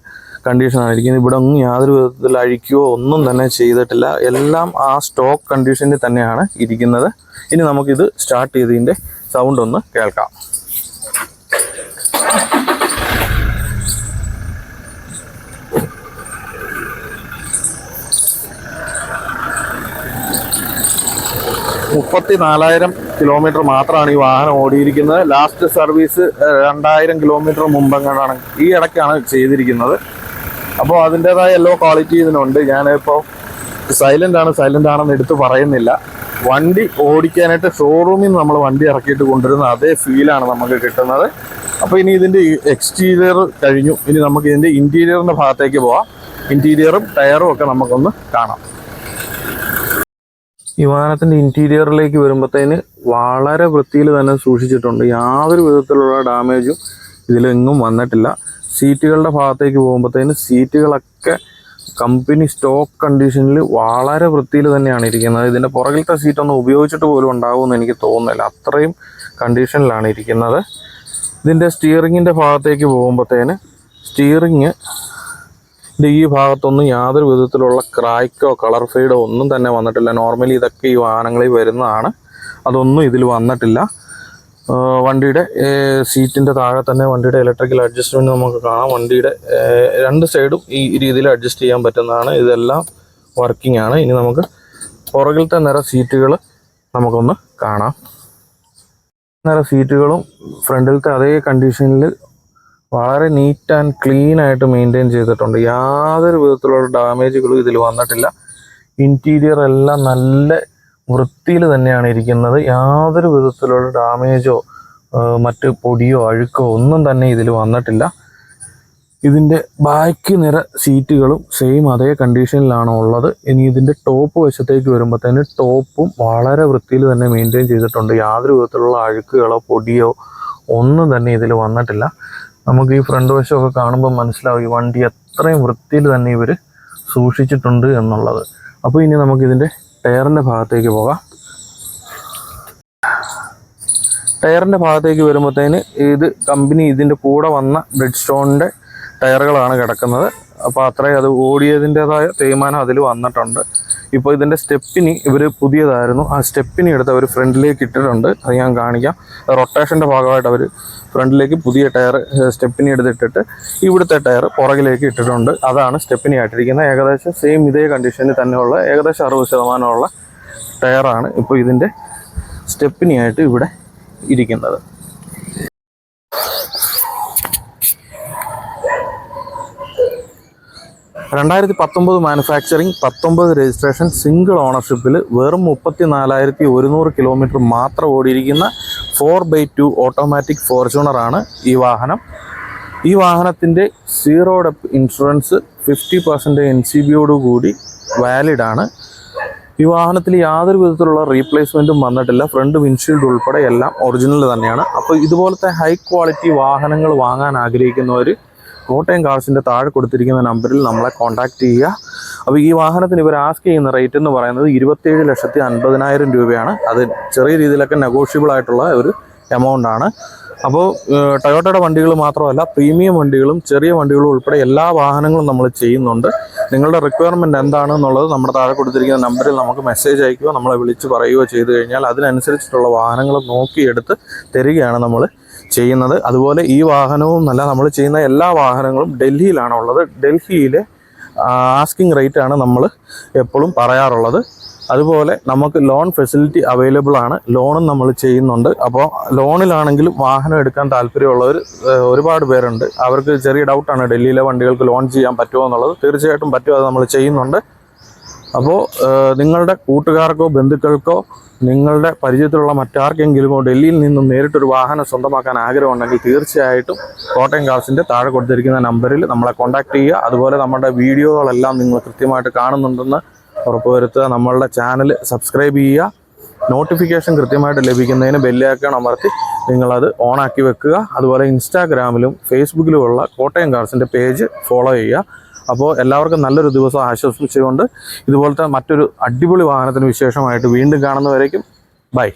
കണ്ടീഷനാണ് ഇരിക്കുന്നത്. ഇവിടെ ഒന്നും യാതൊരു വിധത്തിൽ അഴിക്കുകയോ ഒന്നും തന്നെ ചെയ്തിട്ടില്ല. എല്ലാം ആ സ്റ്റോക്ക് കണ്ടീഷനിൽ തന്നെയാണ് ഇരിക്കുന്നത്. ഇനി നമുക്കിത് സ്റ്റാർട്ട് ചെയ്തതിൻ്റെ സൗണ്ട് ഒന്ന് കേൾക്കാം. $34,000 കിലോമീറ്റർ മാത്രമാണ് ഈ വാഹനം ഓടിയിരിക്കുന്നത്. ലാസ്റ്റ് സർവീസ് 2,000 കിലോമീറ്റർ മുമ്പെങ്ങാണ് ഈ ഇടയ്ക്കാണ് ചെയ്തിരിക്കുന്നത്. അപ്പോൾ അതിൻ്റേതായ എല്ലാ ക്വാളിറ്റി ഇതിനുണ്ട്. ഞാനിപ്പോൾ സൈലൻ്റ് ആണെന്ന് എടുത്ത് പറയുന്നില്ല. വണ്ടി ഓടിക്കാനായിട്ട് ഷോറൂമിൽ നിന്ന് നമ്മൾ വണ്ടി ഇറക്കിയിട്ട് കൊണ്ടുവരുന്ന അതേ ഫീലാണ് നമുക്ക് കിട്ടുന്നത്. അപ്പോൾ ഇനി ഇതിൻ്റെ എക്സ്റ്റീരിയർ കഴിഞ്ഞു. ഇനി നമുക്ക് ഇതിൻ്റെ ഇൻറ്റീരിയറിൻ്റെ ഭാഗത്തേക്ക് പോവാം. ഇൻറ്റീരിയറും ടയറും ഒക്കെ നമുക്കൊന്ന് കാണാം. ഈ വാഹനത്തിൻ്റെ ഇൻറ്റീരിയറിലേക്ക് വരുമ്പോഴത്തേന് വളരെ വൃത്തിയിൽ തന്നെ സൂക്ഷിച്ചിട്ടുണ്ട്. യാതൊരു വിധത്തിലുള്ള ഡാമേജും ഇതിലെങ്ങും വന്നിട്ടില്ല. സീറ്റുകളുടെ ഭാഗത്തേക്ക് പോകുമ്പോഴത്തേന് സീറ്റുകളൊക്കെ കമ്പനി സ്റ്റോക്ക് കണ്ടീഷനിൽ വളരെ വൃത്തിയിൽ തന്നെയാണ് ഇരിക്കുന്നത്. ഇതിൻ്റെ പുറകിലത്തെ സീറ്റൊന്നും ഉപയോഗിച്ചിട്ട് പോലും ഉണ്ടാകുമെന്ന് എനിക്ക് തോന്നുന്നില്ല. അത്രയും കണ്ടീഷനിലാണ് ഇരിക്കുന്നത്. ഇതിൻ്റെ സ്റ്റിയറിങ്ങിൻ്റെ ഭാഗത്തേക്ക് പോകുമ്പോഴത്തേന് സ്റ്റിയറിങ് ഈ ഭാഗത്തൊന്നും യാതൊരു വിധത്തിലുള്ള ക്രാക്കോ കളർ ഫെയ്ഡോ ഒന്നും തന്നെ വന്നിട്ടില്ല. നോർമലി ഇതൊക്കെ ഈ വാഹനങ്ങളിൽ വരുന്നതാണ്. അതൊന്നും ഇതിൽ വന്നിട്ടില്ല. വണ്ടിയുടെ സീറ്റിൻ്റെ താഴെ തന്നെ വണ്ടിയുടെ ഇലക്ട്രിക്കൽ അഡ്ജസ്റ്റ്മെൻറ്റ് നമുക്ക് കാണാം. വണ്ടിയുടെ രണ്ട് സൈഡും ഈ രീതിയിൽ അഡ്ജസ്റ്റ് ചെയ്യാൻ പറ്റുന്നതാണ്. ഇതെല്ലാം വർക്കിംഗ് ആണ്. ഇനി നമുക്ക് പുറകിലത്തെ നിര സീറ്റുകൾ നമുക്കൊന്ന് കാണാം. നിര സീറ്റുകളും ഫ്രണ്ടിലത്തെ അതേ കണ്ടീഷനിൽ വളരെ നീറ്റ് ആൻഡ് ക്ലീൻ ആയിട്ട് മെയിൻറ്റെയിൻ ചെയ്തിട്ടുണ്ട്. യാതൊരു വിധത്തിലുള്ള ഡാമേജുകളും ഇതിൽ വന്നിട്ടില്ല. ഇൻറ്റീരിയർ എല്ലാം നല്ല വൃത്തിയിൽ തന്നെയാണ് ഇരിക്കുന്നത്. യാതൊരു വിധത്തിലുള്ള ഡാമേജോ മറ്റ് പൊടിയോ അഴുക്കോ ഒന്നും തന്നെ ഇതിൽ വന്നിട്ടില്ല. ഇതിൻ്റെ ബാക്ക് നിര സീറ്റുകളും സെയിം അതേ കണ്ടീഷനിലാണ് ഉള്ളത്. ഇനി ഇതിൻ്റെ ടോപ്പ് വശത്തേക്ക് വരുമ്പോഴത്തേന് ടോപ്പും വളരെ വൃത്തിയിൽ തന്നെ മെയിൻറ്റെയിൻ ചെയ്തിട്ടുണ്ട്. യാതൊരു വിധത്തിലുള്ള അഴുക്കുകളോ പൊടിയോ ഒന്നും തന്നെ ഇതിൽ വന്നിട്ടില്ല. നമുക്ക് ഈ ഫ്രണ്ട് വശമൊക്കെ കാണുമ്പോൾ മനസ്സിലാവും ഈ വണ്ടി എത്രയും വൃത്തിയിൽ തന്നെ ഇവർ സൂക്ഷിച്ചിട്ടുണ്ട് എന്നുള്ളത്. അപ്പോൾ ഇനി നമുക്കിതിൻ്റെ ടയറിൻ്റെ ഭാഗത്തേക്ക് പോകാം. ടയറിൻ്റെ ഭാഗത്തേക്ക് വരുമ്പോഴത്തേന് ഇത് കമ്പനി ഇതിൻ്റെ കൂടെ വന്ന ബ്രിഡ്സ്റ്റോണിൻ്റെ ടയറുകളാണ് കിടക്കുന്നത്. അപ്പോൾ അത്രയും അത് ഓടിയതിൻ്റെതായ തേയ്മാനം അതിൽ വന്നിട്ടുണ്ട്. ഇപ്പോൾ ഇതിൻ്റെ സ്റ്റെപ്പിനി ഇവർ പുതിയതായിരുന്നു. ആ സ്റ്റെപ്പിനി എടുത്ത് അവർ ഫ്രണ്ടിലേക്ക് ഇട്ടിട്ടുണ്ട്. അത് ഞാൻ കാണിക്കാം. റൊട്ടേഷൻ്റെ ഭാഗമായിട്ട് അവർ ഫ്രണ്ടിലേക്ക് പുതിയ ടയർ സ്റ്റെപ്പിനി എടുത്തിട്ടിട്ട് ഇവിടുത്തെ ടയർ പുറകിലേക്ക് ഇട്ടിട്ടുണ്ട്. അതാണ് സ്റ്റെപ്പിനി ആയിട്ടിരിക്കുന്നത്. ഏകദേശം സെയിം ഇതേ കണ്ടീഷനിൽ തന്നെയുള്ള ഏകദേശം 60% ടയറാണ് ഇപ്പോൾ ഇതിൻ്റെ സ്റ്റെപ്പിനി ആയിട്ട് ഇവിടെ ഇരിക്കുന്നത്. 2019 മാനുഫാക്ചറിങ്, 19 രജിസ്ട്രേഷൻ, സിംഗിൾ ഓണർഷിപ്പിൽ വെറും 34,100 കിലോമീറ്റർ മാത്രം ഓടിയിരിക്കുന്ന 4x2 ഓട്ടോമാറ്റിക് ഫോർച്യൂണറാണ് ഈ വാഹനം. ഈ വാഹനത്തിൻ്റെ 0 ഡെപ്പ് ഇൻഷുറൻസ് 50% NCBയോടുകൂടി വാലിഡാണ്. ഈ വാഹനത്തിൽ യാതൊരു വിധത്തിലുള്ള റീപ്ലേസ്മെൻറ്റും വന്നിട്ടില്ല. ഫ്രണ്ട് വിൻഷീൽഡ് ഉൾപ്പെടെ എല്ലാം ഒറിജിനൽ തന്നെയാണ്. അപ്പോൾ ഇതുപോലത്തെ ഹൈ ക്വാളിറ്റി വാഹനങ്ങൾ വാങ്ങാൻ ആഗ്രഹിക്കുന്നവർ കോട്ടയം കാർസിൻ്റെ താഴെ കൊടുത്തിരിക്കുന്ന നമ്പറിൽ നമ്മളെ കോൺടാക്റ്റ് ചെയ്യുക. അപ്പോൾ ഈ വാഹനത്തിന് ഇവർ ആസ്ക് ചെയ്യുന്ന റേറ്റ് എന്ന് പറയുന്നത് 27,50,000 രൂപയാണ്. അത് ചെറിയ രീതിയിലൊക്കെ നെഗോഷ്യബിൾ ആയിട്ടുള്ള ഒരു എമൗണ്ടാണ്. അപ്പോൾ ടൊയോട്ടയുടെ വണ്ടികൾ മാത്രമല്ല, പ്രീമിയം വണ്ടികളും ചെറിയ വണ്ടികളും ഉൾപ്പെടെ എല്ലാ വാഹനങ്ങളും നമ്മൾ ചെയ്യുന്നുണ്ട്. നിങ്ങളുടെ റിക്വയർമെൻറ്റ് എന്താണെന്നുള്ളത് നമ്മുടെ താഴെ കൊടുത്തിരിക്കുന്ന നമ്പറിൽ നമുക്ക് മെസ്സേജ് അയക്കുകയോ നമ്മളെ വിളിച്ച് പറയുകയോ ചെയ്തു കഴിഞ്ഞാൽ അതിനനുസരിച്ചിട്ടുള്ള വാഹനങ്ങൾ നോക്കിയെടുത്ത് തരികയാണ് നമ്മൾ ചെയ്യുന്നത്. അതുപോലെ ഈ വാഹനവും നല്ല നമ്മൾ ചെയ്യുന്ന എല്ലാ വാഹനങ്ങളും ഡൽഹിയിലാണ് ഉള്ളത്. ഡൽഹിയിലെ ആസ്കിങ് റേറ്റാണ് നമ്മൾ എപ്പോഴും പറയാറുള്ളത്. അതുപോലെ നമുക്ക് ലോൺ ഫെസിലിറ്റി അവൈലബിൾ ആണ്. ലോണും നമ്മൾ ചെയ്യുന്നുണ്ട്. അപ്പോൾ ലോണിലാണെങ്കിലും വാഹനം എടുക്കാൻ താല്പര്യമുള്ളവർ ഒരുപാട് പേരുണ്ട്. അവർക്ക് ചെറിയ ഡൗട്ടാണ് ഡൽഹിയിലെ വണ്ടികൾക്ക് ലോൺ ചെയ്യാൻ പറ്റുമോ എന്നുള്ളത്. തീർച്ചയായിട്ടും പറ്റും, അത് നമ്മൾ ചെയ്യുന്നുണ്ട്. അപ്പോൾ നിങ്ങളുടെ കൂട്ടുകാർക്കോ ബന്ധുക്കൾക്കോ നിങ്ങളുടെ പരിചയത്തിലുള്ള മറ്റാർക്കെങ്കിലുമോ ഡൽഹിയിൽ നിന്നും നേരിട്ടൊരു വാഹനം സ്വന്തമാക്കാൻ ആഗ്രഹമുണ്ടെങ്കിൽ തീർച്ചയായിട്ടും കോട്ടയം കാർസിൻ്റെ താഴെ കൊടുത്തിരിക്കുന്ന നമ്പറിൽ നമ്മളെ കോൺടാക്റ്റ് ചെയ്യുക. അതുപോലെ നമ്മുടെ വീഡിയോകളെല്ലാം നിങ്ങൾ കൃത്യമായിട്ട് കാണുന്നുണ്ടെന്ന് ഉറപ്പുവരുത്തുക. നമ്മളുടെ ചാനൽ സബ്സ്ക്രൈബ് ചെയ്യുക. നോട്ടിഫിക്കേഷൻ കൃത്യമായിട്ട് ലഭിക്കുന്നതിന് ബെല്ലൈക്കൺ അമർത്തി നിങ്ങളത് ഓണാക്കി വെക്കുക. അതുപോലെ ഇൻസ്റ്റാഗ്രാമിലും ഫേസ്ബുക്കിലുമുള്ള കോട്ടയം കാർസിൻ്റെ പേജ് ഫോളോ ചെയ്യുക. അപ്പോൾ എല്ലാവർക്കും നല്ലൊരു ദിവസം ആശംസിച്ചുകൊണ്ട് ഇതുപോലത്തെ മറ്റൊരു അടിപൊളി വാഹനത്തിന് വിശേഷമായിട്ട് വീണ്ടും കാണുന്നവരേക്കും ബൈ.